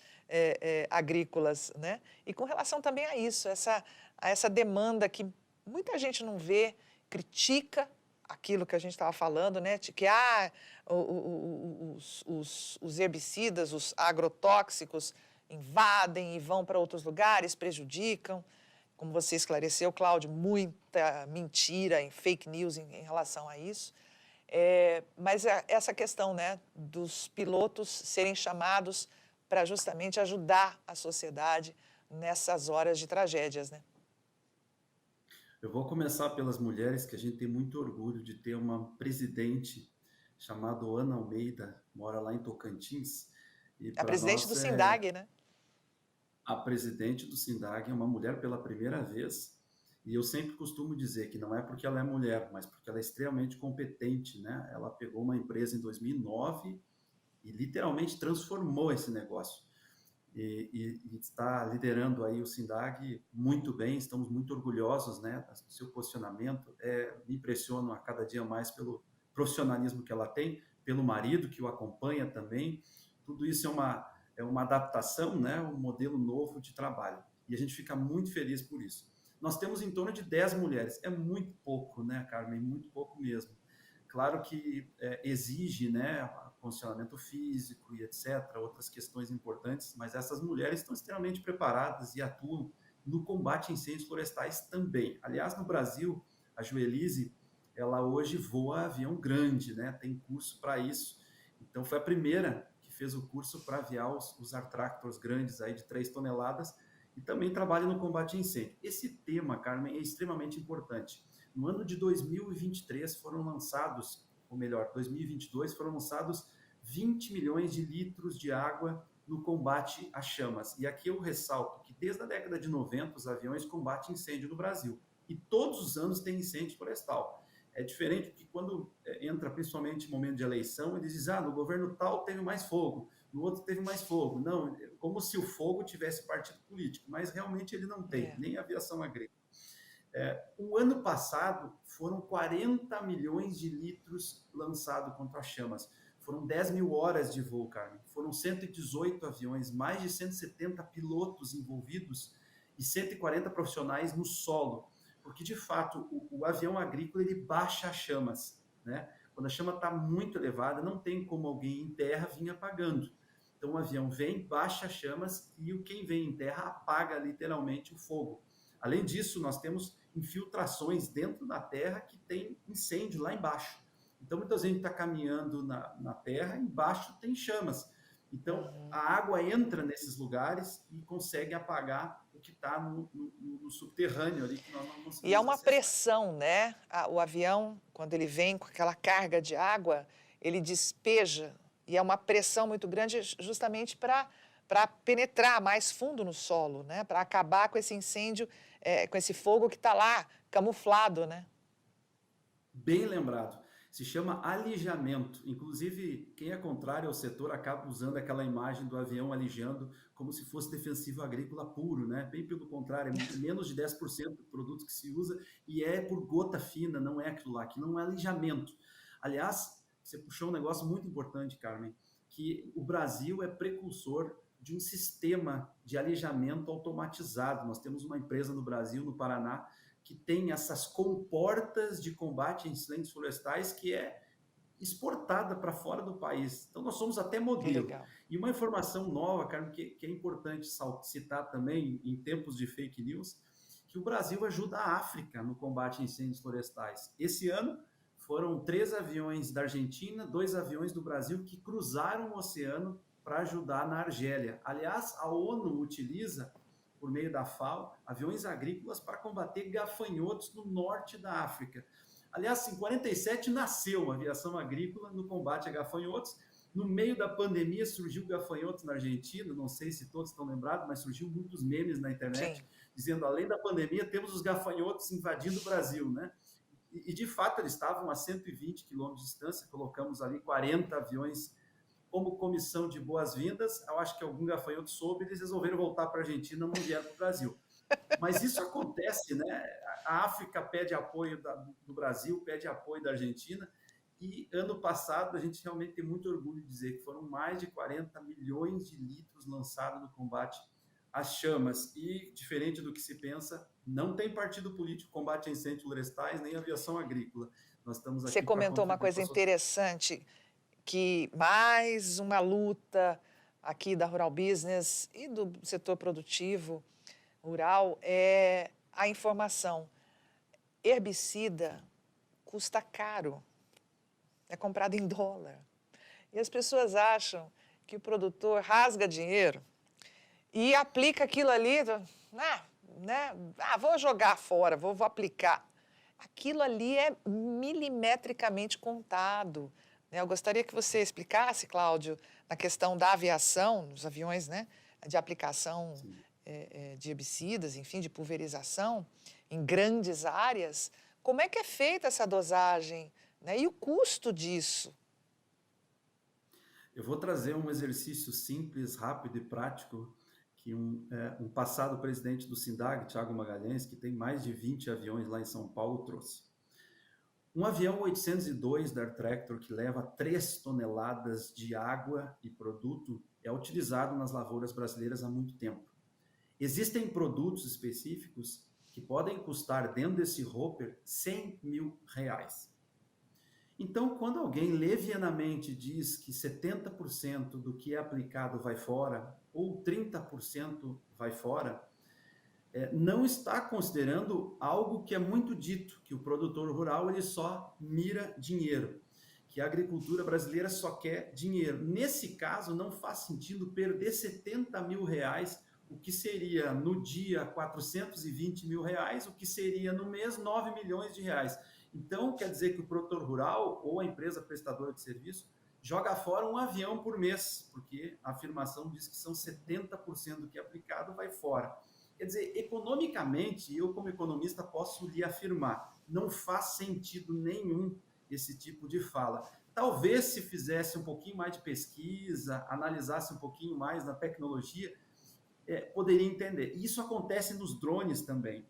agrícolas, né? E com relação também a isso, a essa demanda que muita gente não vê, critica aquilo que a gente estava falando, né? De que os herbicidas, os agrotóxicos invadem e vão para outros lugares, prejudicam. Como você esclareceu, Cláudio, muita mentira, fake news em relação a isso. Mas essa questão, né, dos pilotos serem chamados para justamente ajudar a sociedade nessas horas de tragédias, né? Eu vou começar pelas mulheres, que a gente tem muito orgulho de ter uma presidente chamada Ana Almeida, mora lá em Tocantins. E A para presidente do nós SINDAG, né? a presidente do SINDAG é uma mulher pela primeira vez. E eu sempre costumo dizer que não é porque ela é mulher, mas porque ela é extremamente competente, né? Ela pegou uma empresa em 2009 e literalmente transformou esse negócio. E está liderando aí o SINDAG muito bem, estamos muito orgulhosos, né, do seu posicionamento. Me impressiono a cada dia mais pelo profissionalismo que ela tem, pelo marido que o acompanha também. Tudo isso é uma adaptação, né, um modelo novo de trabalho. E a gente fica muito feliz por isso. Nós temos em torno de 10 mulheres. É muito pouco, né, Carmen? Muito pouco mesmo. Claro que exige, né, condicionamento físico e etc., outras questões importantes, mas essas mulheres estão extremamente preparadas e atuam no combate a incêndios florestais também. Aliás, no Brasil, a Joelise, ela hoje voa avião grande, né, tem curso para isso. Então, foi a primeira que fez o curso para aviar os Air Tractors grandes aí de 3 toneladas e também trabalha no combate a incêndio. Esse tema, Carmen, é extremamente importante. No ano de 2023 foram lançados, ou melhor, 2022 foram lançados 20 milhões de litros de água no combate a chamas. E aqui eu ressalto que desde a década de 90 os aviões combatem incêndio no Brasil. E todos os anos tem incêndio florestal. É diferente que quando entra principalmente em momento de eleição, eles dizem, no governo tal teve mais fogo, no outro teve mais fogo. Não, como se o fogo tivesse partido político, mas realmente ele não tem, nem a aviação agrícola. O ano passado foram 40 milhões de litros lançados contra as chamas. Foram 10 mil horas de voo, Carmen. Foram 118 aviões, mais de 170 pilotos envolvidos e 140 profissionais no solo. Porque, de fato, o avião agrícola ele baixa as chamas, né? Quando a chama está muito elevada, não tem como alguém em terra vir apagando. Então, o avião vem, baixa as chamas e quem vem em terra apaga literalmente o fogo. Além disso, nós temos infiltrações dentro da terra que tem incêndio lá embaixo. Então, muita gente está caminhando na terra, embaixo tem chamas. Então, a água entra nesses lugares e consegue apagar o que está no subterrâneo ali, que nós não conseguimos E é uma acessar. pressão, né? O avião, quando ele vem com aquela carga de água, ele despeja, e é uma pressão muito grande justamente para penetrar mais fundo no solo, né? Para acabar com esse incêndio, com esse fogo que está lá, camuflado, né? Bem lembrado. Se chama alijamento. Inclusive, quem é contrário ao setor acaba usando aquela imagem do avião alijando como se fosse defensivo agrícola puro, né? Bem pelo contrário, é menos de 10% do produto que se usa e é por gota fina, não é aquilo lá, que não é alijamento. Aliás, você puxou um negócio muito importante, Carmen, que o Brasil é precursor de um sistema de alijamento automatizado. Nós temos uma empresa no Brasil, no Paraná, que tem essas comportas de combate a incêndios florestais que é exportada para fora do país. Então, nós somos até modelo. E uma informação nova, Carmen, que é importante citar também em tempos de fake news, que o Brasil ajuda a África no combate a incêndios florestais. Esse ano, foram 3 aviões da Argentina, 2 aviões do Brasil que cruzaram o oceano para ajudar na Argélia. Aliás, a ONU utiliza, por meio da FAO, aviões agrícolas para combater gafanhotos no norte da África. Aliás, em 47 nasceu a aviação agrícola no combate a gafanhotos. No meio da pandemia surgiu gafanhotos na Argentina, não sei se todos estão lembrados, mas surgiu muitos memes na internet, sim, dizendo, além da pandemia, temos os gafanhotos invadindo o Brasil, né? E de fato, eles estavam a 120 quilômetros de distância, colocamos ali 40 aviões como comissão de boas-vindas. Eu acho que algum gafanhoto soube, eles resolveram voltar para a Argentina, não vieram para o Brasil. Mas isso acontece, né? A África pede apoio do Brasil, pede apoio da Argentina, e ano passado a gente realmente tem muito orgulho de dizer que foram mais de 40 milhões de litros lançados no combate às chamas. E, diferente do que se pensa, não tem partido político combate a incêndios florestais, nem aviação agrícola. Nós estamos aqui. Você comentou uma coisa interessante, que mais uma luta aqui da Rural Business e do setor produtivo rural é a informação. Herbicida custa caro, é comprado em dólar. E as pessoas acham que o produtor rasga dinheiro e aplica aquilo ali, vou jogar fora, vou aplicar. Aquilo ali é milimetricamente contado. Eu gostaria que você explicasse, Cláudio, na questão da aviação, dos aviões, né, de aplicação de herbicidas, enfim, de pulverização em grandes áreas, como é que é feita essa dosagem, né, e o custo disso? Eu vou trazer um exercício simples, rápido e prático que um passado presidente do SINDAG, Thiago Magalhães, que tem mais de 20 aviões lá em São Paulo, trouxe. Um avião 802 da Air Tractor, que leva 3 toneladas de água e produto, é utilizado nas lavouras brasileiras há muito tempo. Existem produtos específicos que podem custar, dentro desse hopper, R$100 mil. Então, quando alguém levianamente diz que 70% do que é aplicado vai fora, ou 30% vai fora, não está considerando algo que é muito dito, que o produtor rural ele só mira dinheiro, que a agricultura brasileira só quer dinheiro. Nesse caso, não faz sentido perder R$70 mil, o que seria no dia R$420 mil, o que seria no mês R$9 milhões. Então, quer dizer que o produtor rural ou a empresa prestadora de serviço joga fora um avião por mês, porque a afirmação diz que são 70% do que é aplicado vai fora. Quer dizer, economicamente, eu como economista posso lhe afirmar, não faz sentido nenhum esse tipo de fala. Talvez se fizesse um pouquinho mais de pesquisa, analisasse um pouquinho mais na tecnologia, poderia entender. E isso acontece nos drones também,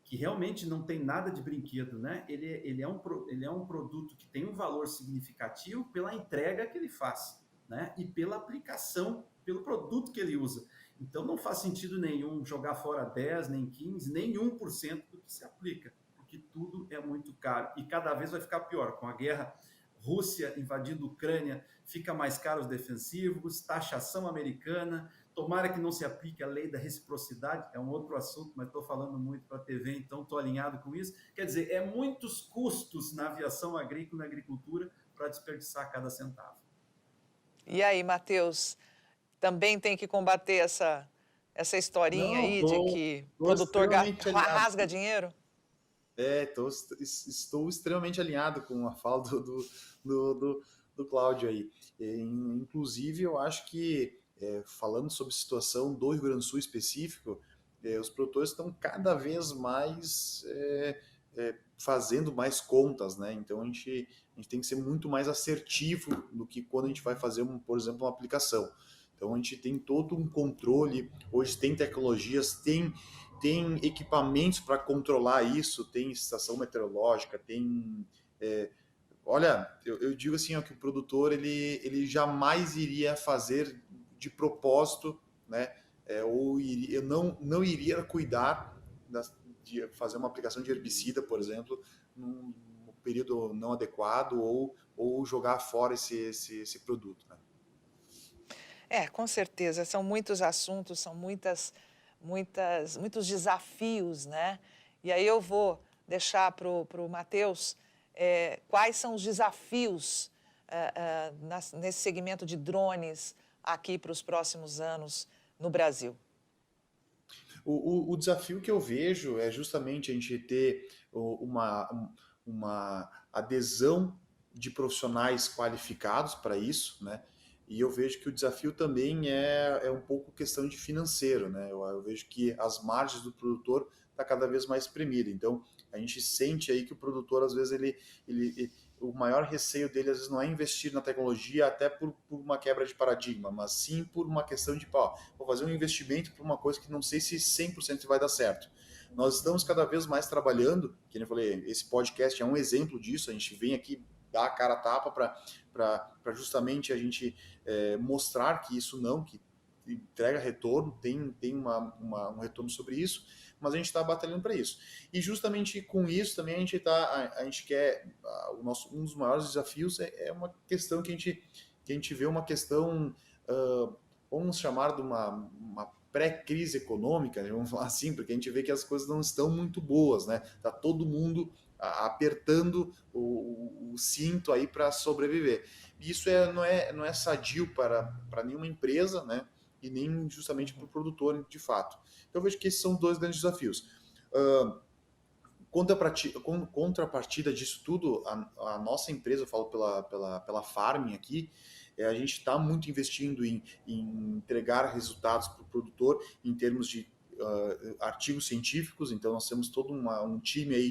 que realmente não tem nada de brinquedo, né? Ele é um produto que tem um valor significativo pela entrega que ele faz, né? E pela aplicação, pelo produto que ele usa. Então, não faz sentido nenhum jogar fora 10, nem 15, nem 1% do que se aplica, porque tudo é muito caro. E cada vez vai ficar pior. Com a guerra, Rússia invadindo Ucrânia, fica mais caro os defensivos, taxação americana. Tomara que não se aplique a lei da reciprocidade, é um outro assunto, mas estou falando muito para a TV, então estou alinhado com isso. Quer dizer, muitos custos na aviação agrícola e na agricultura para desperdiçar cada centavo. E aí, Matheus, também tem que combater essa historinha de que o produtor rasga dinheiro? Estou extremamente alinhado com a fala do Cláudio aí. Inclusive, eu acho que, falando sobre a situação do Rio Grande do Sul específico, os produtores estão cada vez mais fazendo mais contas, né? Então a gente tem que ser muito mais assertivo do que quando a gente vai fazer, por exemplo, uma aplicação. Então a gente tem todo um controle, hoje tem tecnologias, tem equipamentos para controlar isso, tem estação meteorológica, tem... olha, eu digo assim, que o produtor ele jamais iria fazer de propósito, né? Ou eu não iria cuidar de fazer uma aplicação de herbicida, por exemplo, período não adequado ou jogar fora esse produto, né? Com certeza, são muitos assuntos, são muitos desafios, né? E aí eu vou deixar para o Matheus quais são os desafios nesse segmento de drones aqui para os próximos anos no Brasil. O desafio que eu vejo é justamente a gente ter uma adesão de profissionais qualificados para isso, né? E eu vejo que o desafio também é um pouco questão de financeiro, né? Eu vejo que as margens do produtor tá cada vez mais espremida. Então, a gente sente aí que o produtor, às vezes, o maior receio dele, às vezes, não é investir na tecnologia até por uma quebra de paradigma, mas sim por uma questão de, vou fazer um investimento por uma coisa que não sei se 100% vai dar certo. Nós estamos cada vez mais trabalhando, que eu falei, esse podcast é um exemplo disso, a gente vem aqui dar a cara a tapa para justamente a gente mostrar que isso que entrega retorno, tem um retorno sobre isso, mas a gente está batalhando para isso. E justamente com isso também a gente quer, um dos maiores desafios é uma questão que a gente vê uma questão, vamos chamar de uma pré-crise econômica, né, vamos falar assim, porque a gente vê que as coisas não estão muito boas, né? Tá todo mundo apertando o cinto aí para sobreviver. E isso não é sadio para nenhuma empresa, né? E nem justamente para o produtor, de fato. Então eu vejo que esses são dois grandes desafios. Contrapartida disso tudo, a nossa empresa, eu falo pela Farming aqui, a gente está muito investindo em entregar resultados para o produtor em termos de artigos científicos. Então nós temos todo um time aí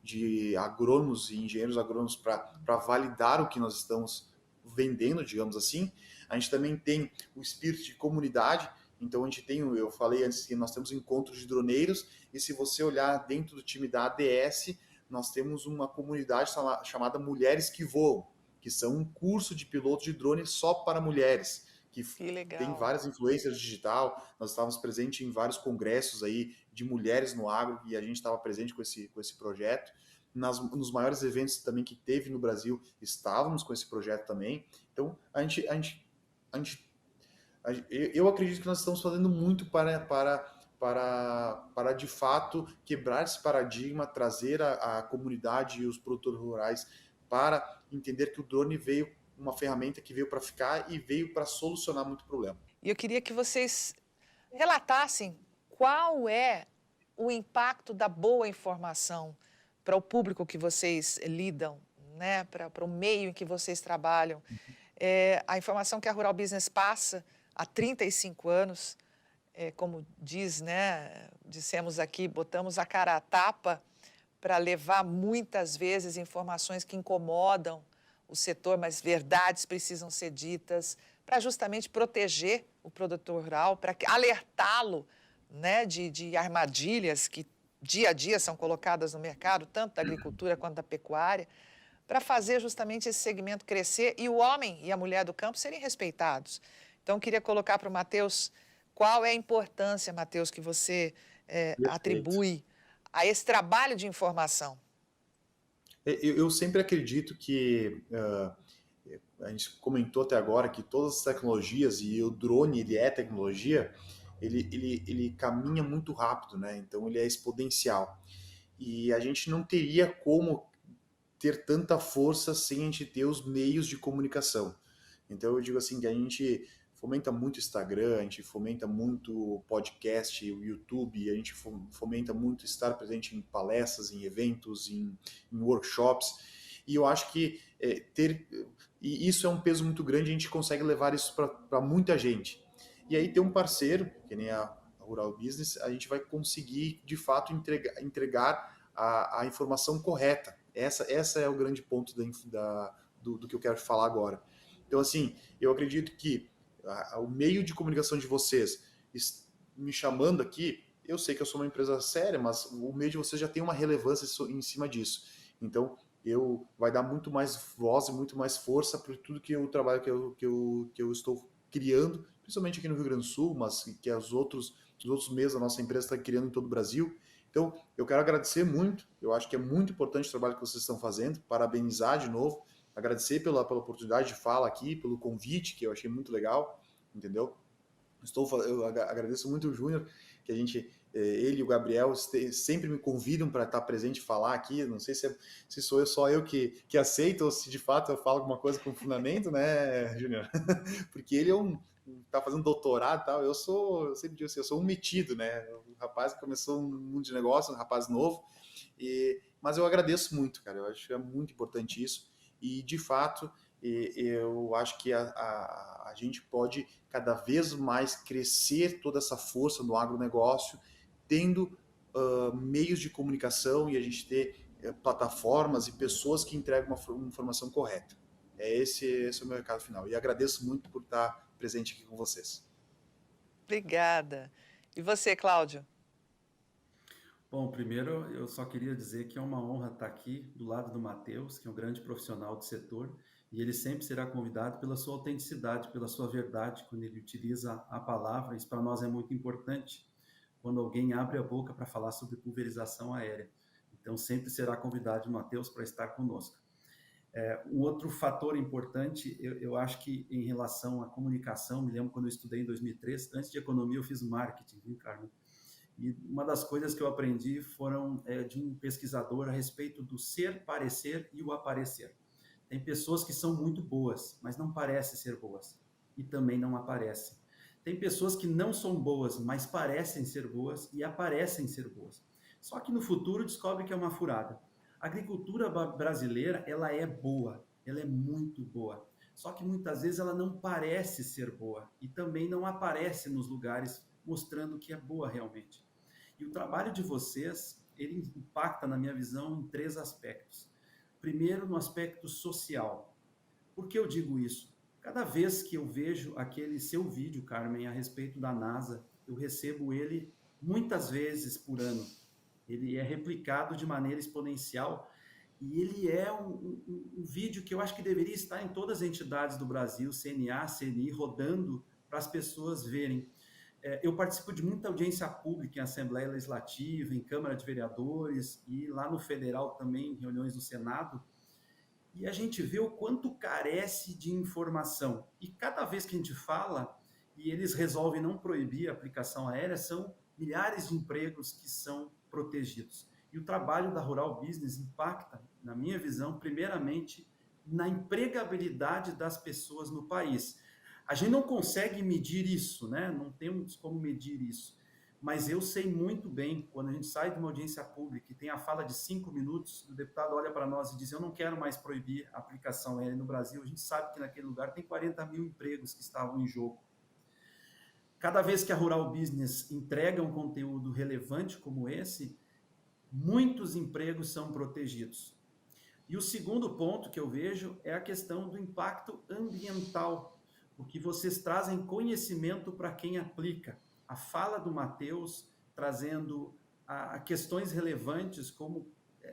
de agrônomos e engenheiros agrônomos para validar o que nós estamos vendendo, digamos assim. A gente também tem o espírito de comunidade. Então eu falei antes que nós temos encontros de droneiros, e se você olhar dentro do time da ADS, nós temos uma comunidade chamada Mulheres que Voam, que são um curso de piloto de drone só para mulheres, que legal. Tem várias influências digital. Nós estávamos presentes em vários congressos aí de mulheres no agro, e a gente estava presente com esse projeto. Nos maiores eventos também que teve no Brasil, estávamos com esse projeto também. Então, eu acredito que nós estamos fazendo muito para de fato quebrar esse paradigma, trazer a comunidade e os produtores rurais para entender que o drone veio uma ferramenta que veio para ficar e veio para solucionar muito problema. E eu queria que vocês relatassem qual é o impacto da boa informação para o público que vocês lidam, né? Para o meio em que vocês trabalham. A informação que a Rural Business passa há 35 anos, como dissemos aqui, botamos a cara a tapa para levar muitas vezes informações que incomodam o setor, mas verdades precisam ser ditas para justamente proteger o produtor rural, para alertá-lo, né, de armadilhas que dia a dia são colocadas no mercado, tanto da agricultura quanto da pecuária, para fazer justamente esse segmento crescer e o homem e a mulher do campo serem respeitados. Então, queria colocar para o Matheus qual é a importância, Matheus, que você atribui a esse trabalho de informação. Eu sempre acredito que, a gente comentou até agora que todas as tecnologias, e o drone ele é tecnologia, ele caminha muito rápido, né? Então ele é exponencial. E a gente não teria como ter tanta força sem a gente ter os meios de comunicação. Então eu digo assim que a gente fomenta muito Instagram, a gente fomenta muito podcast, o YouTube, a gente fomenta muito estar presente em palestras, em eventos, em workshops. E eu acho que e isso é um peso muito grande, a gente consegue levar isso para muita gente. E aí ter um parceiro, que nem a Rural Business, a gente vai conseguir, de fato, entregar a informação correta. Essa é o grande ponto do que eu quero falar agora. Então, assim, eu acredito que o meio de comunicação de vocês me chamando aqui, eu sei que eu sou uma empresa séria, mas o meio de vocês já tem uma relevância em cima disso. Então, vai dar muito mais voz e muito mais força para tudo que o trabalho que eu estou criando, principalmente aqui no Rio Grande do Sul, mas que os outros meios da nossa empresa está criando em todo o Brasil. Então, eu quero agradecer muito, eu acho que é muito importante o trabalho que vocês estão fazendo, parabenizar de novo, agradecer pela oportunidade de fala aqui, pelo convite, que eu achei muito legal, entendeu? Eu agradeço muito o Júnior, que ele e o Gabriel sempre me convidam para estar presente e falar aqui. Não sei se sou só eu que aceito ou se de fato eu falo alguma coisa com fundamento, né, Júnior? Porque ele tá fazendo doutorado e tal. Eu sempre digo assim, eu sou um metido, né? Um rapaz que começou no mundo de negócio, um rapaz novo. Mas eu agradeço muito, cara. Eu acho que é muito importante isso. E, de fato, eu acho que a gente pode cada vez mais crescer toda essa força no agronegócio, tendo meios de comunicação e a gente ter plataformas e pessoas que entregam uma informação correta. Esse é o meu recado final. E agradeço muito por estar presente aqui com vocês. Obrigada. E você, Cláudio? Bom, primeiro eu só queria dizer que é uma honra estar aqui do lado do Matheus, que é um grande profissional do setor, e ele sempre será convidado pela sua autenticidade, pela sua verdade, quando ele utiliza a palavra. Isso para nós é muito importante, quando alguém abre a boca para falar sobre pulverização aérea. Então, sempre será convidado o Matheus para estar conosco. Um outro fator importante, eu acho que em relação à comunicação, me lembro quando eu estudei em 2003, antes de economia eu fiz marketing, viu, Carmen? E uma das coisas que eu aprendi foram de um pesquisador a respeito do ser, parecer e o aparecer. Tem pessoas que são muito boas, mas não parecem ser boas. E também não aparecem. Tem pessoas que não são boas, mas parecem ser boas e aparecem ser boas. Só que no futuro descobre que é uma furada. A agricultura brasileira, ela é boa, ela é muito boa. Só que muitas vezes ela não parece ser boa e também não aparece nos lugares mostrando que é boa realmente. E o trabalho de vocês, ele impacta, na minha visão, em 3 aspectos. Primeiro, no aspecto social. Por que eu digo isso? Cada vez que eu vejo aquele seu vídeo, Carmen, a respeito da NASA, eu recebo ele muitas vezes por ano. Ele é replicado de maneira exponencial e ele é um vídeo que eu acho que deveria estar em todas as entidades do Brasil, CNA, CNI, rodando para as pessoas verem. Eu participo de muita audiência pública em Assembleia Legislativa, em Câmara de Vereadores e lá no Federal também, em reuniões do Senado, e a gente vê o quanto carece de informação. E cada vez que a gente fala, e eles resolvem não proibir a aplicação aérea, são milhares de empregos que são protegidos. E o trabalho da Rural Business impacta, na minha visão, primeiramente, na empregabilidade das pessoas no país. A gente não consegue medir isso, né? Não temos como medir isso. Mas eu sei muito bem, quando a gente sai de uma audiência pública e tem a fala de 5 minutos, o deputado olha para nós e diz: eu não quero mais proibir a aplicação aérea no Brasil. A gente sabe que naquele lugar tem 40 mil empregos que estavam em jogo. Cada vez que a Rural Business entrega um conteúdo relevante como esse, muitos empregos são protegidos. E o segundo ponto que eu vejo é a questão do impacto ambiental, porque vocês trazem conhecimento para quem aplica. A fala do Matheus trazendo a questões relevantes como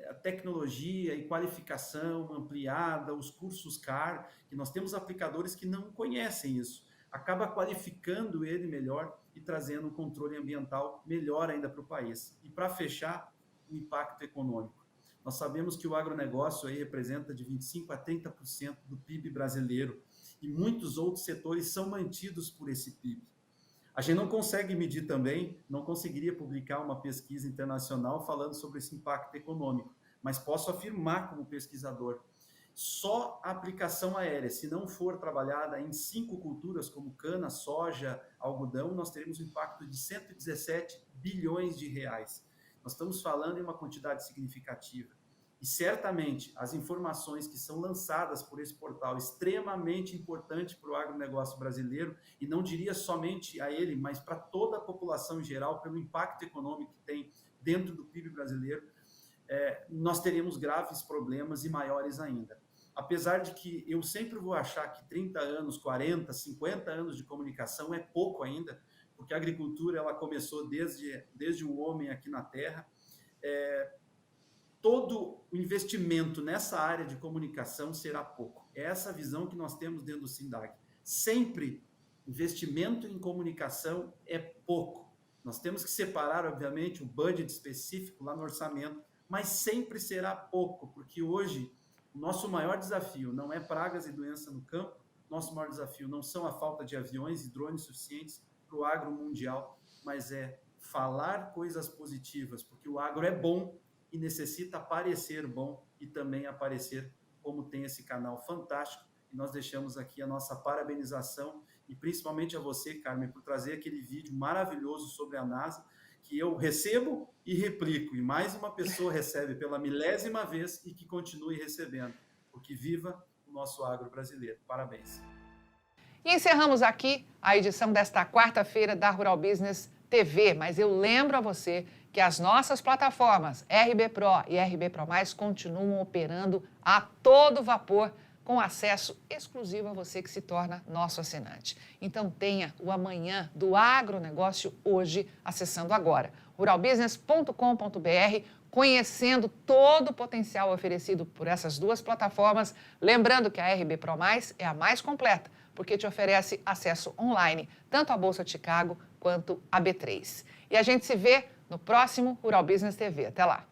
a tecnologia e qualificação ampliada, os cursos CAR, que nós temos aplicadores que não conhecem isso. Acaba qualificando ele melhor e trazendo um controle ambiental melhor ainda para o país. E para fechar, o impacto econômico. Nós sabemos que o agronegócio aí representa de 25% a 30% do PIB brasileiro e muitos outros setores são mantidos por esse PIB. A gente não consegue medir também, não conseguiria publicar uma pesquisa internacional falando sobre esse impacto econômico, mas posso afirmar como pesquisador, só a aplicação aérea, se não for trabalhada em 5 culturas como cana, soja, algodão, nós teremos um impacto de 117 bilhões de reais. Nós estamos falando em uma quantidade significativa. E certamente as informações que são lançadas por esse portal, extremamente importante para o agronegócio brasileiro, e não diria somente a ele, mas para toda a população em geral, pelo impacto econômico que tem dentro do PIB brasileiro, nós teremos graves problemas e maiores ainda. Apesar de que eu sempre vou achar que 30 anos, 40, 50 anos de comunicação é pouco ainda, porque a agricultura ela começou desde o homem aqui na Terra. Todo o investimento nessa área de comunicação será pouco. É essa visão que nós temos dentro do SINDAG. Sempre investimento em comunicação é pouco. Nós temos que separar, obviamente, o budget específico lá no orçamento, mas sempre será pouco, porque hoje o nosso maior desafio não é pragas e doença no campo, nosso maior desafio não são a falta de aviões e drones suficientes para o agro mundial, mas é falar coisas positivas, porque o agro é bom e necessita parecer bom e também aparecer como tem esse canal fantástico. E nós deixamos aqui a nossa parabenização e principalmente a você, Carmen, por trazer aquele vídeo maravilhoso sobre a NASA, que eu recebo e replico, e mais uma pessoa recebe pela milésima vez e que continue recebendo, porque viva o nosso agro brasileiro. Parabéns. E encerramos aqui a edição desta quarta-feira da Rural Business TV, mas eu lembro a você que as nossas plataformas RB Pro e RB Pro Mais continuam operando a todo vapor, com acesso exclusivo a você que se torna nosso assinante. Então tenha o amanhã do agronegócio hoje, acessando agora ruralbusiness.com.br, conhecendo todo o potencial oferecido por essas duas plataformas. Lembrando que a RB Pro Mais é a mais completa, porque te oferece acesso online, tanto à Bolsa de Chicago quanto à B3. E a gente se vê no próximo Rural Business TV. Até lá!